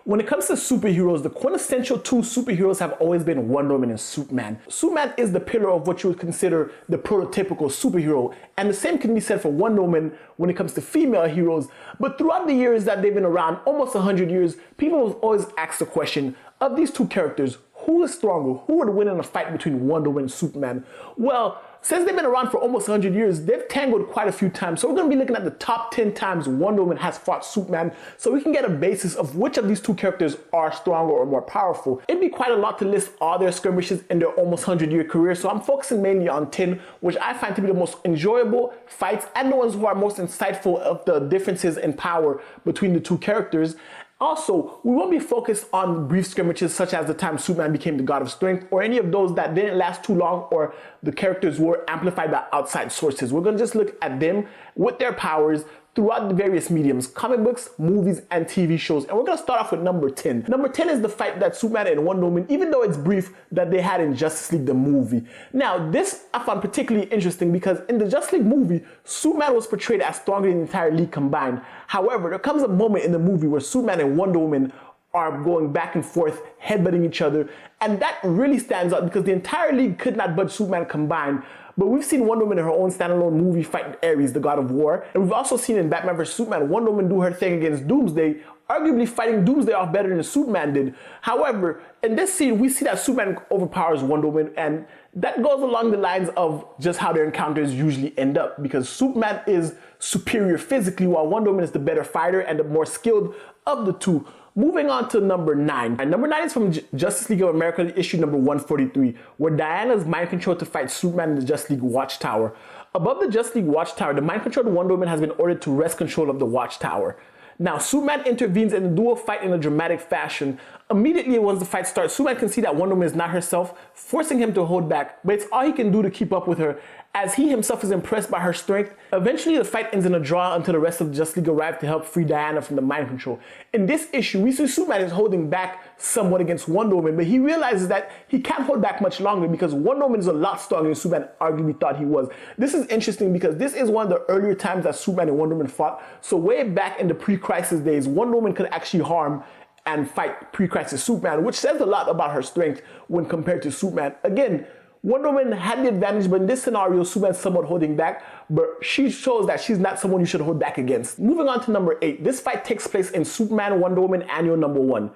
When it comes to superheroes, the quintessential two superheroes have always been Wonder Woman and Superman. Superman is the pillar of what you would consider the prototypical superhero, and the same can be said for Wonder Woman when it comes to female heroes. But throughout the years that they've been around, almost 100 years, people have always asked the question, of these two characters, who is stronger? Who would win in a fight between Wonder Woman and Superman? Well, since they've been around for almost 100 years, they've tangled quite a few times. So we're going to be looking at the top 10 times Wonder Woman has fought Superman, so we can get a basis of which of these two characters are stronger or more powerful. It'd be quite a lot to list all their skirmishes in their almost 100-year career, so I'm focusing mainly on 10, which I find to be the most enjoyable fights and the ones who are most insightful of the differences in power between the two characters. Also, we won't be focused on brief skirmishes such as the time Superman became the God of Strength or any of those that didn't last too long or the characters were amplified by outside sources. We're going to just look at them with their powers throughout the various mediums, comic books, movies, and TV shows. And we're going to start off with number 10. Number 10 is the fight that Superman and Wonder Woman, even though it's brief, that they had in Justice League the movie. Now, this I found particularly interesting because in the Justice League movie, Superman was portrayed as stronger than the entire league combined. However, there comes a moment in the movie where Superman and Wonder Woman are going back and forth, headbutting each other, and that really stands out because the entire league could not budge Superman combined. But we've seen Wonder Woman in her own standalone movie fighting Ares, the god of war, and we've also seen in Batman vs Superman Wonder Woman do her thing against Doomsday, arguably fighting Doomsday off better than Superman did. However, in this scene, we see that Superman overpowers Wonder Woman, and that goes along the lines of just how their encounters usually end up, because Superman is superior physically while Wonder Woman is the better fighter and the more skilled of the two. Moving on to number 9. And number 9 is from Justice League of America, issue number 143, where Diana is mind controlled to fight Superman in the Justice League Watchtower. Above the Justice League Watchtower, the mind controlled Wonder Woman has been ordered to wrest control of the Watchtower. Now, Superman intervenes in the dual fight in a dramatic fashion. Immediately once the fight starts, Superman can see that Wonder Woman is not herself, forcing him to hold back, but it's all he can do to keep up with her, as he himself is impressed by her strength. Eventually, the fight ends in a draw until the rest of the Justice League arrive to help free Diana from the mind control. In this issue, we see Superman is holding back somewhat against Wonder Woman, but he realizes that he can't hold back much longer because Wonder Woman is a lot stronger than Superman arguably thought he was. This is interesting because this is one of the earlier times that Superman and Wonder Woman fought. So way back in the pre-crisis days, Wonder Woman could actually harm and fight pre-crisis Superman, which says a lot about her strength when compared to Superman. Again, Wonder Woman had the advantage, but in this scenario, Superman's somewhat holding back, but she shows that she's not someone you should hold back against. Moving on to number 8, this fight takes place in Superman Wonder Woman Annual number 1.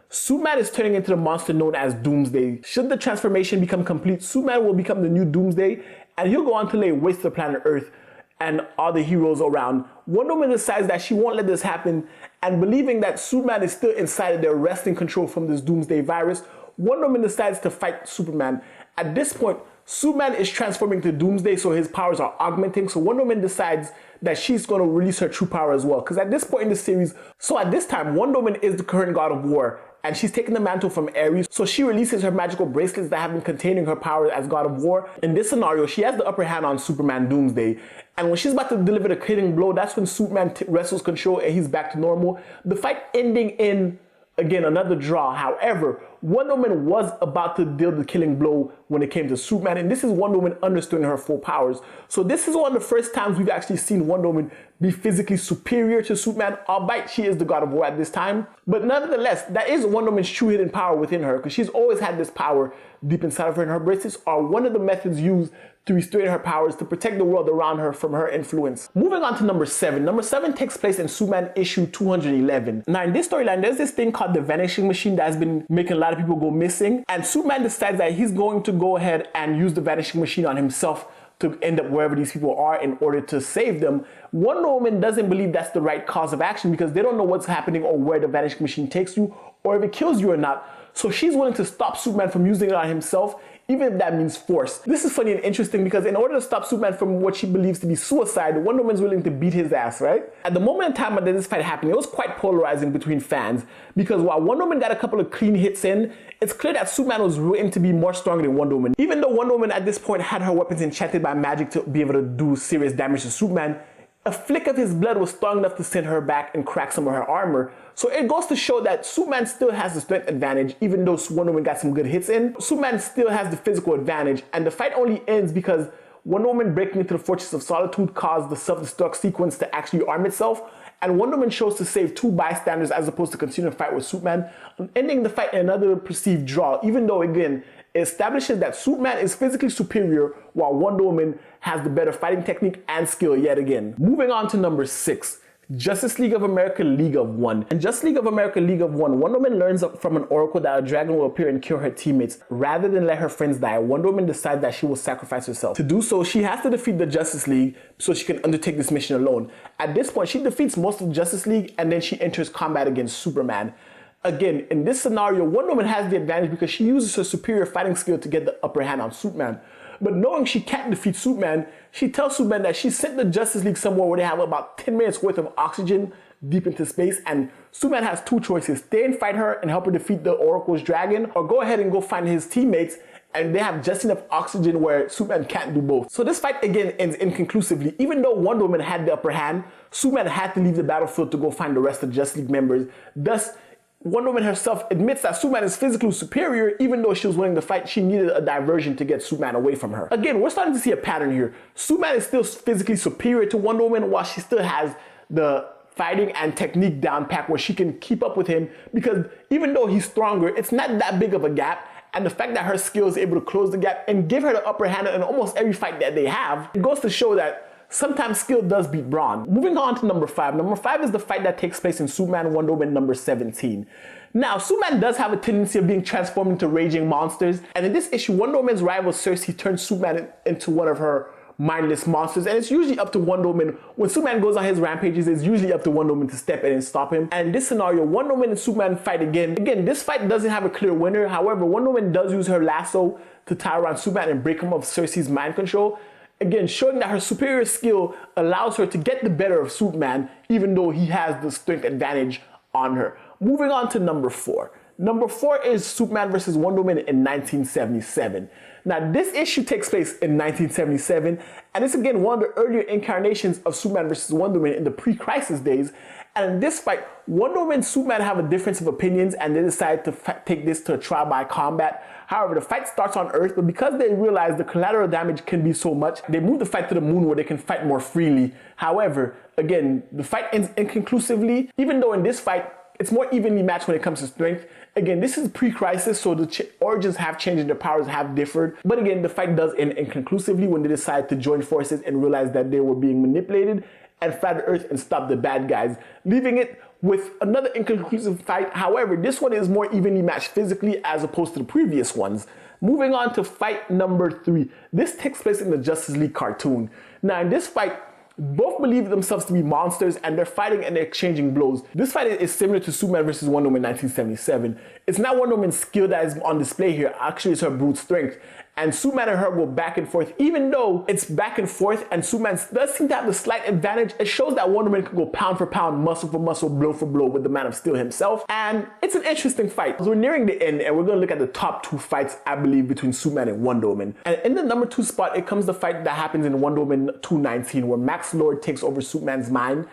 Superman is turning into the monster known as Doomsday. Should the transformation become complete, Superman will become the new Doomsday, and he'll go on to lay waste to planet Earth and all the heroes around. Wonder Woman decides that she won't let this happen, and believing that Superman is still inside of there wresting control from this Doomsday virus, Wonder Woman decides to fight Superman. At this point, Superman is transforming to Doomsday, so his powers are augmenting, so Wonder Woman decides that she's going to release her true power as well. Because at this point in the series, so at this time, Wonder Woman is the current god of war, and she's taken the mantle from Ares, so she releases her magical bracelets that have been containing her power as god of war. In this scenario, she has the upper hand on Superman Doomsday, and when she's about to deliver the killing blow, that's when Superman wrestles control and he's back to normal. The fight ending in, again, another draw. However, Wonder Woman was about to deal the killing blow when it came to Superman, and this is Wonder Woman understanding her full powers. So this is one of the first times we've actually seen Wonder Woman be physically superior to Superman, albeit she is the god of war at this time. But nonetheless, that is Wonder Woman's true hidden power within her, because she's always had this power deep inside of her, and her bracelets are one of the methods used to restrain her powers to protect the world around her from her influence. Moving on to number 7. Number 7 takes place in Superman issue 211. Now in this storyline, there's this thing called the Vanishing Machine that has been making a lot of people go missing, and Superman decides that he's going to go ahead and use the Vanishing Machine on himself to end up wherever these people are in order to save them. Wonder Woman doesn't believe that's the right cause of action because they don't know what's happening or where the Vanishing Machine takes you or if it kills you or not. So she's willing to stop Superman from using it on himself, even if that means force. This is funny and interesting because in order to stop Superman from what she believes to be suicide, Wonder Woman's willing to beat his ass, right? At the moment in time that this fight happened, it was quite polarizing between fans because while Wonder Woman got a couple of clean hits in, it's clear that Superman was written to be more stronger than Wonder Woman. Even though Wonder Woman at this point had her weapons enchanted by magic to be able to do serious damage to Superman, a flick of his blood was strong enough to send her back and crack some of her armor. So it goes to show that Superman still has the strength advantage, even though Wonder Woman got some good hits in. Superman still has the physical advantage, and the fight only ends because Wonder Woman breaking into the Fortress of Solitude caused the self-destruct sequence to actually arm itself, and Wonder Woman chose to save 2 bystanders as opposed to continue to fight with Superman, ending the fight in another perceived draw, even though, again, it establishes that Superman is physically superior while Wonder Woman has the better fighting technique and skill yet again. Moving on to number 6. Justice League of America League of One. In Justice League of America League of One, Wonder Woman learns from an oracle that a dragon will appear and kill her teammates. Rather than let her friends die, Wonder Woman decides that she will sacrifice herself. To do so, she has to defeat the Justice League so she can undertake this mission alone. At this point, she defeats most of the Justice League and then she enters combat against Superman. Again, in this scenario, Wonder Woman has the advantage because she uses her superior fighting skill to get the upper hand on Superman. But knowing she can't defeat Superman, she tells Superman that she sent the Justice League somewhere where they have about 10 minutes worth of oxygen deep into space, and Superman has 2 choices: stay and fight her and help her defeat the Oracle's dragon, or go ahead and go find his teammates and they have just enough oxygen where Superman can't do both. So this fight again ends inconclusively. Even though Wonder Woman had the upper hand, Superman had to leave the battlefield to go find the rest of the Justice League members. Thus, Wonder Woman herself admits that Superman is physically superior. Even though she was winning the fight, she needed a diversion to get Superman away from her. Again, we're starting to see a pattern here. Superman is still physically superior to Wonder Woman while she still has the fighting and technique down pat where she can keep up with him, because even though he's stronger, it's not that big of a gap. And the fact that her skill is able to close the gap and give her the upper hand in almost every fight that they have, it goes to show that sometimes skill does beat brawn. Moving on to number 5. Number 5 is the fight that takes place in Superman Wonder Woman number 17. Now, Superman does have a tendency of being transformed into raging monsters, and in this issue, Wonder Woman's rival Cersei turns Superman into one of her mindless monsters, and it's usually up to Wonder Woman. When Superman goes on his rampages, it's usually up to Wonder Woman to step in and stop him. And in this scenario, Wonder Woman and Superman fight again. Again, this fight doesn't have a clear winner. However, Wonder Woman does use her lasso to tie around Superman and break him of Cersei's mind control. Again, showing that her superior skill allows her to get the better of Superman, even though he has the strength advantage on her. Moving on to number 4. Number 4 is Superman vs. Wonder Woman in 1977. Now, this issue takes place in 1977, and it's again one of the earlier incarnations of Superman vs. Wonder Woman in the pre-Crisis days. And in this fight, Wonder Woman and Superman have a difference of opinions, and they decide to take this to a trial by combat. However, the fight starts on Earth, but because they realize the collateral damage can be so much, they move the fight to the moon where they can fight more freely. However, again, the fight ends inconclusively, even though in this fight, it's more evenly matched when it comes to strength. Again, this is pre-Crisis, so the origins have changed and their powers have differed. But again, the fight does end inconclusively when they decide to join forces and realize that they were being manipulated and fly the Earth and stop the bad guys, leaving it with another inconclusive fight. However, this one is more evenly matched physically as opposed to the previous ones. Moving on to fight number 3. This takes place in the Justice League cartoon. Now, in this fight, both believe themselves to be monsters and they're fighting and they're exchanging blows. This fight is similar to Superman vs. Wonder Woman 1977. It's not Wonder Woman's skill that is on display here, actually it's her brute strength. And Superman and her go back and forth. Even though it's back and forth and Superman does seem to have the slight advantage, it shows that Wonder Woman can go pound for pound, muscle for muscle, blow for blow with the Man of Steel himself. And it's an interesting fight. So we're nearing the end and we're going to look at the top 2 fights, I believe, between Superman and Wonder Woman. And in the number 2 spot, it comes the fight that happens in Wonder Woman 219, where Max Lord takes over Superman's mind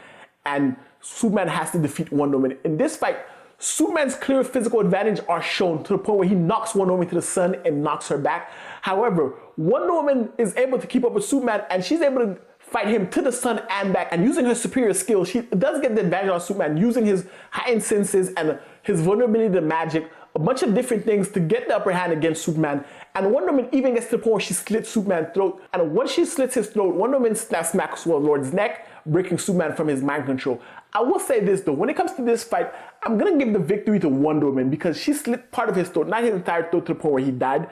and Superman has to defeat Wonder Woman. In this fight, Superman's clear physical advantage are shown to the point where he knocks Wonder Woman to the sun and knocks her back. However, Wonder Woman is able to keep up with Superman and she's able to fight him to the sun and back. And using her superior skill, she does get the advantage on Superman, using his heightened senses and his vulnerability to magic, a bunch of different things to get the upper hand against Superman. And Wonder Woman even gets to the point where she slits Superman's throat. And once she slits his throat, Wonder Woman snaps Maxwell Lord's neck, breaking Superman from his mind control. I will say this though, when it comes to this fight, I'm gonna give the victory to Wonder Woman because she slit part of his throat, not his entire throat, to the point where he died.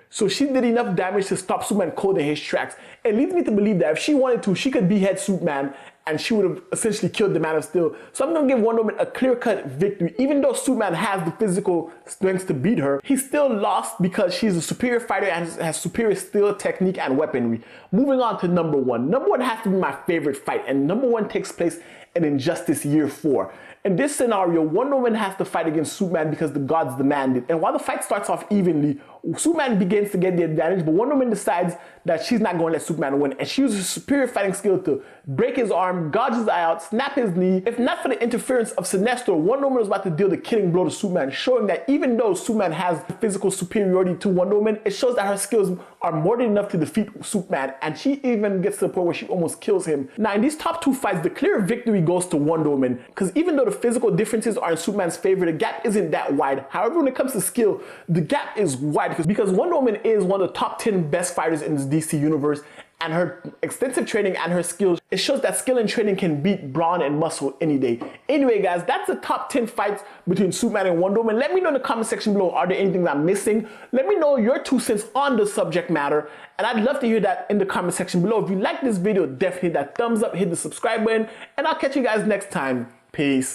So she did enough damage to stop Superman cold in his tracks. It leads me to believe that if she wanted to, she could behead Superman and she would have essentially killed the Man of Steel. So I'm going to give Wonder Woman a clear-cut victory. Even though Superman has the physical strength to beat her, he still lost because she's a superior fighter and has superior skill, technique, and weaponry. Moving on to number 1. Number 1 has to be my favorite fight, and number 1 takes place in Injustice Year 4. In this scenario, Wonder Woman has to fight against Superman because the gods demand it. And while the fight starts off evenly, Superman begins to get the advantage, but Wonder Woman decides that she's not going to let Superman win. And she uses her superior fighting skill to break his arm arm, gouge his eye out, snap his knee. If not for the interference of Sinestro, Wonder Woman was about to deal the killing blow to Superman, showing that even though Superman has physical superiority to Wonder Woman, it shows that her skills are more than enough to defeat Superman, and she even gets to the point where she almost kills him. Now in these top two fights, the clear victory goes to Wonder Woman, because even though the physical differences are in Superman's favor, the gap isn't that wide. However, when it comes to skill, the gap is wide because Wonder Woman is one of the top 10 best fighters in the DC universe, and her extensive training and her skills, it shows that skill and training can beat brawn and muscle any day. Anyway guys, that's the top 10 fights between Superman and Wonder Woman. Let me know in the comment section below, are there anything I'm missing? Let me know your 2 cents on the subject matter, and I'd love to hear that in the comment section below. If you like this video, definitely hit that thumbs up, hit the subscribe button, and I'll catch you guys next time. Peace.